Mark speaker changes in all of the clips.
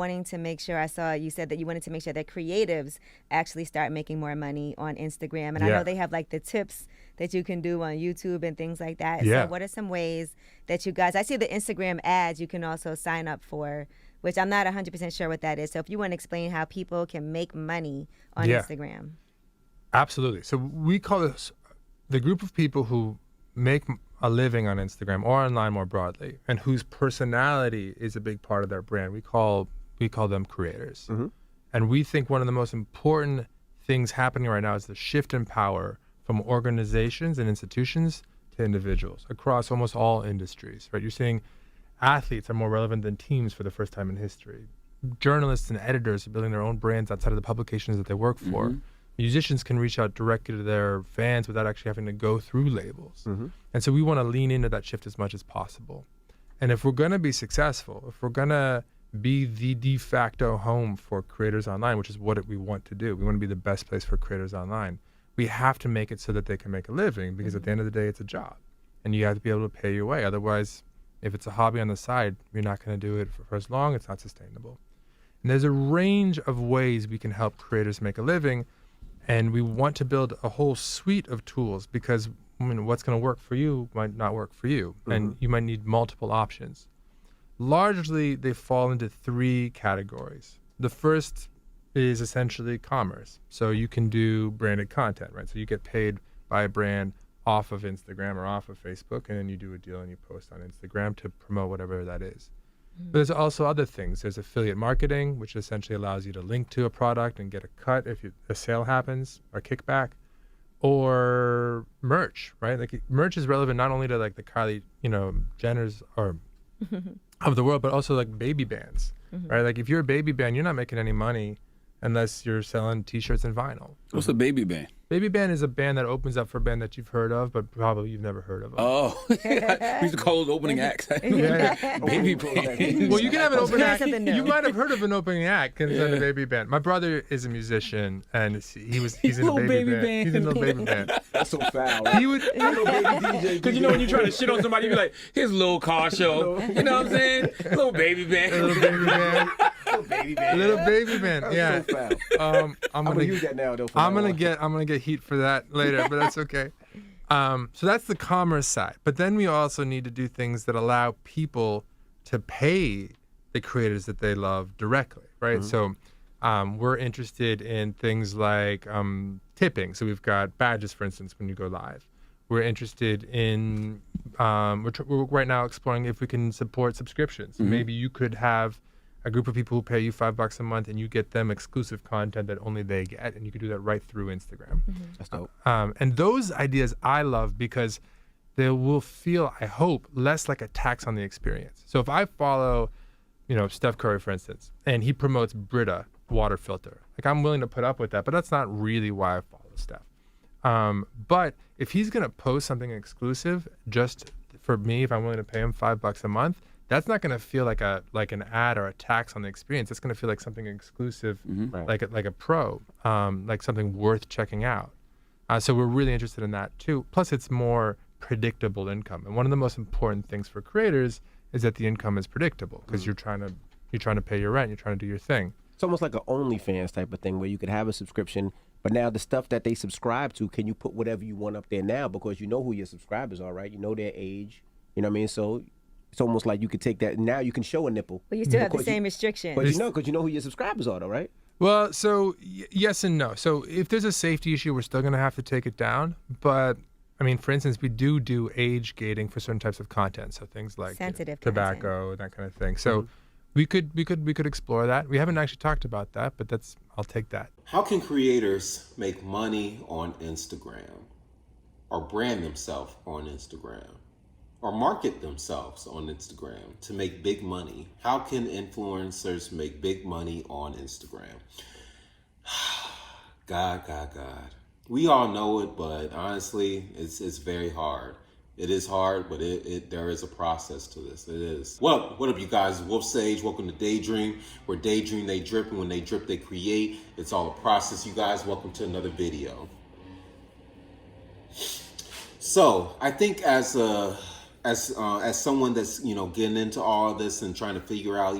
Speaker 1: Wanting to make sure, I saw you said that you wanted to make sure that creatives actually start making more money on Instagram. And I know they have like the tips that you can do on YouTube and things like that.
Speaker 2: Yeah.
Speaker 1: So what are some ways that you guys, I see the Instagram ads you can also sign up for, which I'm not 100% sure what that is. So if you want to explain how people can make money on Instagram.
Speaker 2: Absolutely. So we call this the group of people who make a living on Instagram or online more broadly, and whose personality is a big part of their brand. We call them creators. And we think one of the most important things happening right now is the shift in power from organizations and institutions to individuals across almost all industries, right? You're seeing athletes are more relevant than teams for the first time in history. Journalists and editors are building their own brands outside of the publications that they work for. Musicians can reach out directly to their fans without actually having to go through labels. And so we want to lean into that shift as much as possible. And if we're going to be successful, if we're going to be the de facto home for creators online, which is what we want to do, we want to be the best place for creators online, we have to make it so that they can make a living, because at the end of the day, it's a job. And you have to be able to pay your way. Otherwise, if it's a hobby on the side, you're not going to do it for as long. It's not sustainable. And there's a range of ways we can help creators make a living. And we want to build a whole suite of tools, because what's going to work for you might not work for you. And you might need multiple options. Largely, they fall into three categories. The first is essentially commerce. So you can do branded content, right? So you get paid by a brand off of Instagram or off of Facebook, and then you do a deal and you post on Instagram to promote whatever that is. But there's also other things. There's affiliate marketing, which essentially allows you to link to a product and get a cut if a sale happens, or kickback, or merch, right? Like merch is relevant not only to like the Kylie, Jenners or of the world, but also like baby bands, right? Like if you're a baby band, you're not making any money unless you're selling T-shirts and vinyl.
Speaker 3: What's a baby band?
Speaker 2: Baby band is a band that opens up for a band that you've heard of, but probably you've never heard of.
Speaker 3: Oh, we used to call it opening acts. Baby band.
Speaker 2: Well, you can have an opening act.
Speaker 1: New.
Speaker 2: You might have heard of an opening act instead of a baby band. My brother is a musician, and he's in a baby band. He's in a little baby band.
Speaker 3: That's so foul.
Speaker 2: He would,
Speaker 3: Because when you try to shit on somebody, you be like, here's a little car show. You know what I'm saying? Little baby band.
Speaker 2: little baby band.
Speaker 3: Little baby band.
Speaker 2: Little baby band. Yeah.
Speaker 3: So foul.
Speaker 2: I'm gonna
Speaker 3: use that now, though.
Speaker 2: I'm gonna get heat for that later, but that's okay. So that's the commerce side. But then we also need to do things that allow people to pay the creators that they love directly, right? So we're interested in things like tipping. So we've got badges, for instance, when you go live. We're interested in, we're right now exploring if we can support subscriptions. Maybe you could have a group of people who pay you $5 a month, and you get them exclusive content that only they get, and you can do that right through Instagram.
Speaker 3: That's dope.
Speaker 2: And those ideas I love, because they will feel, I hope, less like a tax on the experience. So if I follow, Steph Curry, for instance, and he promotes Brita water filter, like I'm willing to put up with that, but that's not really why I follow Steph. But if he's gonna post something exclusive just for me, if I'm willing to pay him $5 a month, that's not going to feel like an ad or a tax on the experience. It's going to feel like something exclusive, like a pro, like something worth checking out. So we're really interested in that too. Plus, it's more predictable income. And one of the most important things for creators is that the income is predictable, because you're trying to pay your rent, you're trying to do your thing.
Speaker 4: It's almost like an OnlyFans type of thing, where you could have a subscription, but now the stuff that they subscribe to, can you put whatever you want up there now, because you know who your subscribers are, right? You know their age. You know what I mean? So it's almost like you could take that. Now you can show a nipple.
Speaker 1: But you still have the same restrictions.
Speaker 4: But because you know who your subscribers are, though, right?
Speaker 2: Well, so yes and no. So if there's a safety issue, we're still going to have to take it down. But I mean, for instance, we do age gating for certain types of content. So things like
Speaker 1: sensitive
Speaker 2: tobacco, that kind of thing. So we could explore that. We haven't actually talked about that, but I'll take that.
Speaker 5: How can creators make money on Instagram, or brand themselves on Instagram, or market themselves on Instagram to make big money? How can influencers make big money on Instagram? God. We all know it, but honestly, it's very hard. It is hard, but there is a process to this. It is. What up, you guys? Wolf Sage. Welcome to Daydream. Where daydream, they drip, and when they drip, they create. It's all a process, you guys. Welcome to another video. So I think as a as someone that's getting into all this and trying to figure out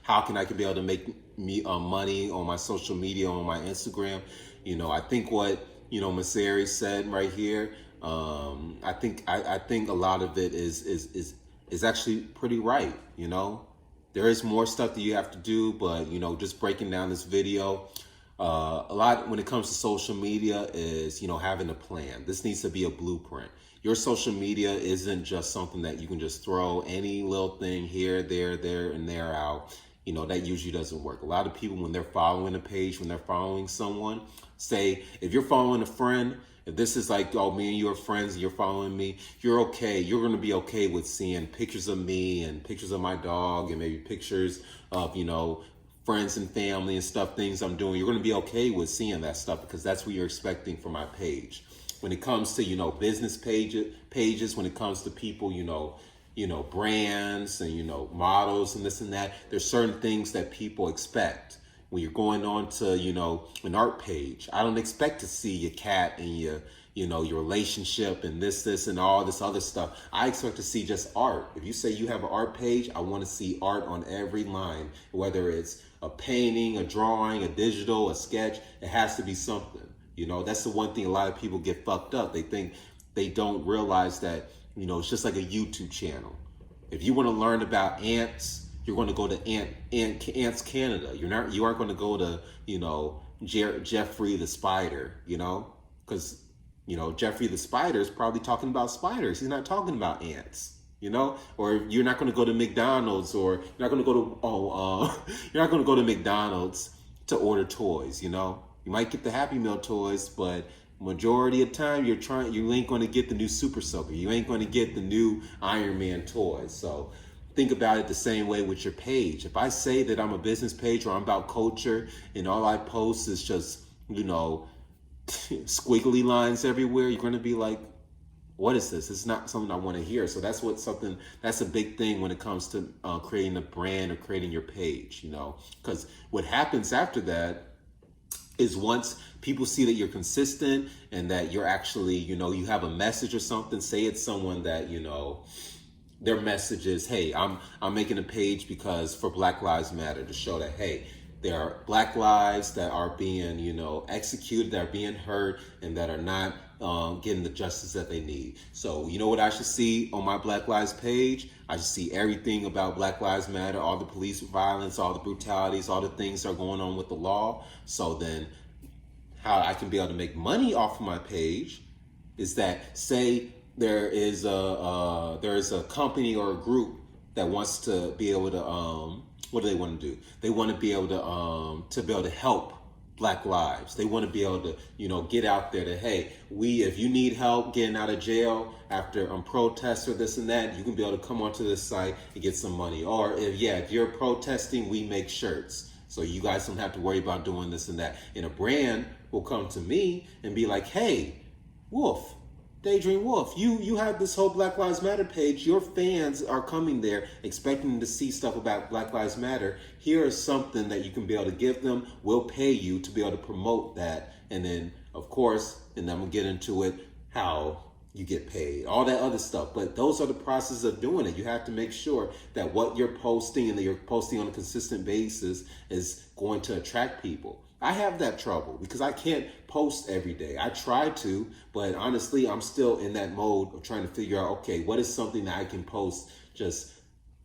Speaker 5: how I can be able to make money on my social media, on my Instagram, I think what Maseri said right here, I think a lot of it is actually pretty right. There is more stuff that you have to do, but just breaking down this video, a lot when it comes to social media is having a plan. This needs to be a blueprint. Your social media isn't just something that you can just throw any little thing here, there, and there out. That usually doesn't work. A lot of people, when they're following a page, when they're following someone, say, if you're following a friend, if this is like, oh, me and you are friends and you're following me, you're okay. You're going to be okay with seeing pictures of me and pictures of my dog and maybe pictures of, friends and family and stuff, things I'm doing. You're going to be okay with seeing that stuff because that's what you're expecting from my page. When it comes to, business pages, when it comes to people, brands and, models and this and that, there's certain things that people expect. When you're going on to, an art page, I don't expect to see your cat and your relationship and this and all this other stuff. I expect to see just art. If you say you have an art page, I want to see art on every line, whether it's a painting, a drawing, a digital, a sketch. It has to be something. That's the one thing a lot of people get fucked up. They don't realize that, it's just like a YouTube channel. If you want to learn about ants, you're going to go to Ants Canada. You aren't going to go to, Jeffrey the Spider, because, Jeffrey the Spider is probably talking about spiders. He's not talking about ants, or you're not going to go to McDonald's, or you're not going to go to, you're not going to go to McDonald's to order toys, You might get the Happy Meal toys, but majority of the time you ain't going to get the new Super Soaker. You ain't going to get the new Iron Man toys. So think about it the same way with your page. If I say that I'm a business page or I'm about culture and all I post is just, squiggly lines everywhere, you're going to be like, what is this? It's not something I want to hear. So that's a big thing when it comes to creating a brand or creating your page, because what happens after that is once people see that you're consistent and that you're actually, you have a message or something, say it's someone that, their message is, hey, I'm making a page because for Black Lives Matter, to show that, hey, there are Black lives that are being, executed, that are being hurt, and that are not getting the justice that they need. So you know what I should see on my Black Lives page? I should see everything about Black Lives Matter, all the police violence, all the brutalities, all the things that are going on with the law. So then how I can be able to make money off of my page is that, say there is a company or a group that wants to be able to what do they want to do? They want to be able to help Black lives. They want to be able to, get out there to, hey, if you need help getting out of jail after protests or this and that, you can be able to come onto this site and get some money. Or if you're protesting, we make shirts. So you guys don't have to worry about doing this and that. And a brand will come to me and be like, hey, Wolf, Daydream Wolf, you have this whole Black Lives Matter page. Your fans are coming there expecting to see stuff about Black Lives Matter. Here is something that you can be able to give them. We'll pay you to be able to promote that. And then, of course, and I'm going to get into it, how you get paid, all that other stuff. But those are the processes of doing it. You have to make sure that what you're posting and that you're posting on a consistent basis is going to attract people. I have that trouble because I can't post every day. I try to, but honestly, I'm still in that mode of trying to figure out, okay, what is something that I can post just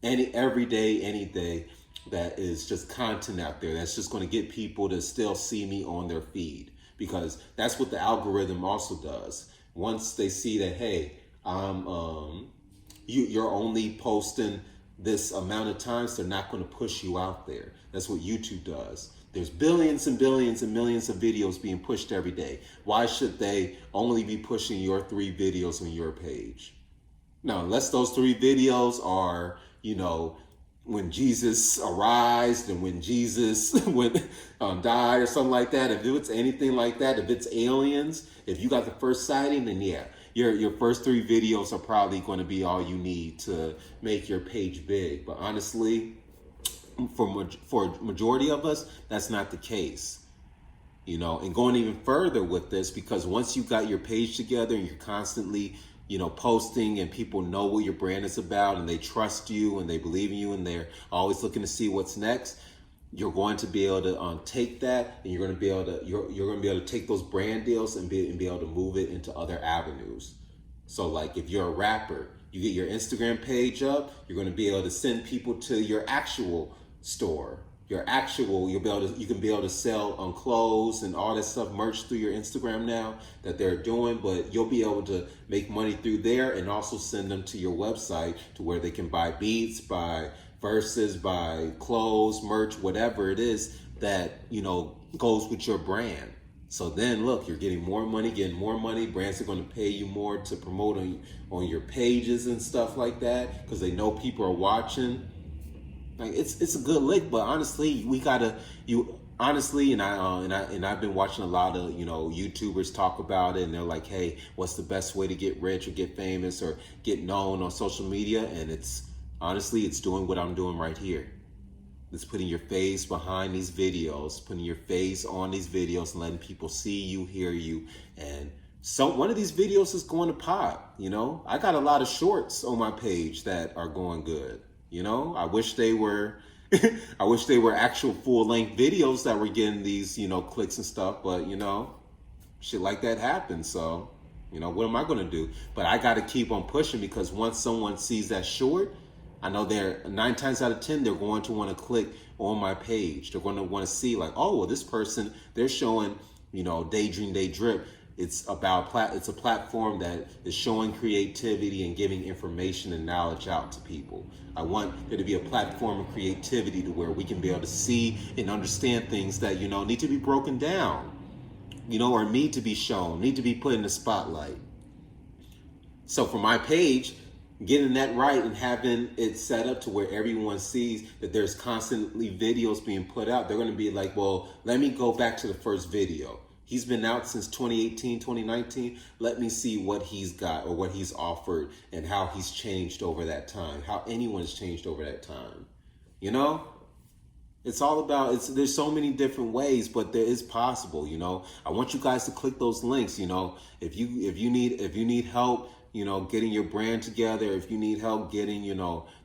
Speaker 5: every day, any day, that is just content out there that's just going to get people to still see me on their feed, because that's what the algorithm also does. Once they see that, hey, you're only posting this amount of times, they're not going to push you out there. That's what YouTube does. There's billions and billions and millions of videos being pushed every day. Why should they only be pushing your 3 videos on your page? Now, unless those 3 videos are, when Jesus arose and when Jesus died or something like that. If it's anything like that, if it's aliens, if you got the first sighting, then yeah, your first 3 videos are probably going to be all you need to make your page big. But honestly, for a majority of us, that's not the case. And going even further with this, because once you got your page together and you're constantly posting and people know what your brand is about and they trust you and they believe in you and they're always looking to see what's next, you're going to be able to take that, and you're going to be able to take those brand deals and be able to move it into other avenues. So like if you're a rapper, you get your Instagram page up, you're going to be able to send people to your actual store. You can be able to sell on clothes and all that stuff, merch through your Instagram now that they're doing, but you'll be able to make money through there and also send them to your website to where they can buy beats, buy verses, buy clothes, merch, whatever it is that, goes with your brand. So then look, you're getting more money. Brands are going to pay you more to promote on your pages and stuff like that because they know people are watching. Like it's a good lick, but honestly, and I've been watching a lot of YouTubers talk about it, and they're like, hey, what's the best way to get rich or get famous or get known on social media? And it's doing what I'm doing right here. It's putting your face behind these videos, putting your face on these videos and letting people see you, hear you. And so one of these videos is going to pop, I got a lot of shorts on my page that are going good. I wish they were actual full-length videos that were getting these, clicks and stuff, but shit like that happens. So, what am I going to do? But I got to keep on pushing because once someone sees that short, I know they're 9 times out of 10, they're going to want to click on my page. They're going to want to see like, oh, well, this person, they're showing, Daydream, Daydrip. It's a platform that is showing creativity and giving information and knowledge out to people. I want there to be a platform of creativity to where we can be able to see and understand things that, need to be broken down, or need to be shown, need to be put in the spotlight. So for my page, getting that right and having it set up to where everyone sees that there's constantly videos being put out, they're going to be like, well, let me go back to the first video. He's been out since 2018, 2019. Let me see what he's got or what he's offered and how he's changed over that time, how anyone has changed over that time. It's all about, there's so many different ways, but there is possible, I want you guys to click those links, if you need help, getting your brand together, if you need help getting,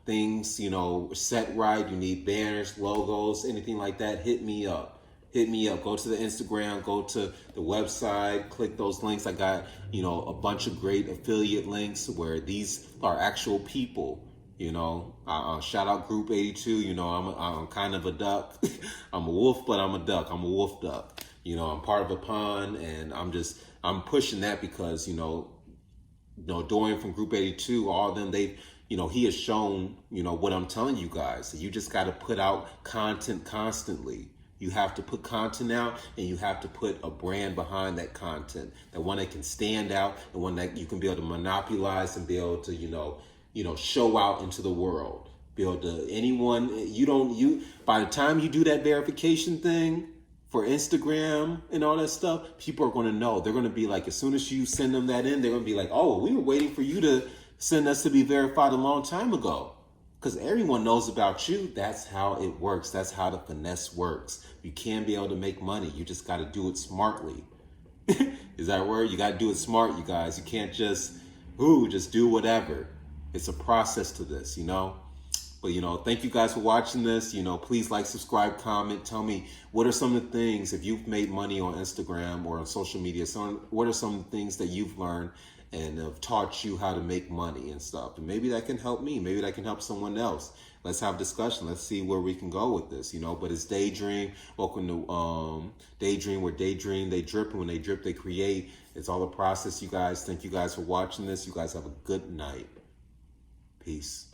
Speaker 5: things, set right, you need banners, logos, anything like that, hit me up. Go to the Instagram, go to the website, click those links. I got, a bunch of great affiliate links where these are actual people, shout out Group 82. I'm kind of a duck. I'm a wolf, but I'm a duck. I'm a wolf duck. I'm part of a pond, and I'm pushing that because, Dorian from Group 82, all of them, he has shown, what I'm telling you guys. You just got to put out content constantly. You have to put content out, and you have to put a brand behind that content, that one that can stand out, the one that you can be able to monopolize and be able to, show out into the world. Be able to anyone, by the time you do that verification thing for Instagram and all that stuff, people are going to know. They're going to be like, as soon as you send them that in, they're going to be like, oh, we were waiting for you to send us to be verified a long time ago. Because everyone knows about you. That's how it works. That's how the finesse works. You can be able to make money. You just got to do it smartly. Is that a word? You got to do it smart, you guys. You can't just do whatever. It's a process to this, But, thank you guys for watching this. Please like, subscribe, comment. Tell me, what are some of the things, if you've made money on Instagram or on social media, what are some of the things that you've learned and have taught you how to make money and stuff? And maybe that can help me. Maybe that can help someone else. Let's have discussion. Let's see where we can go with this, But it's Daydream. Welcome to Daydream, where Daydream, they drip. And when they drip, they create. It's all a process, you guys. Thank you guys for watching this. You guys have a good night. Peace.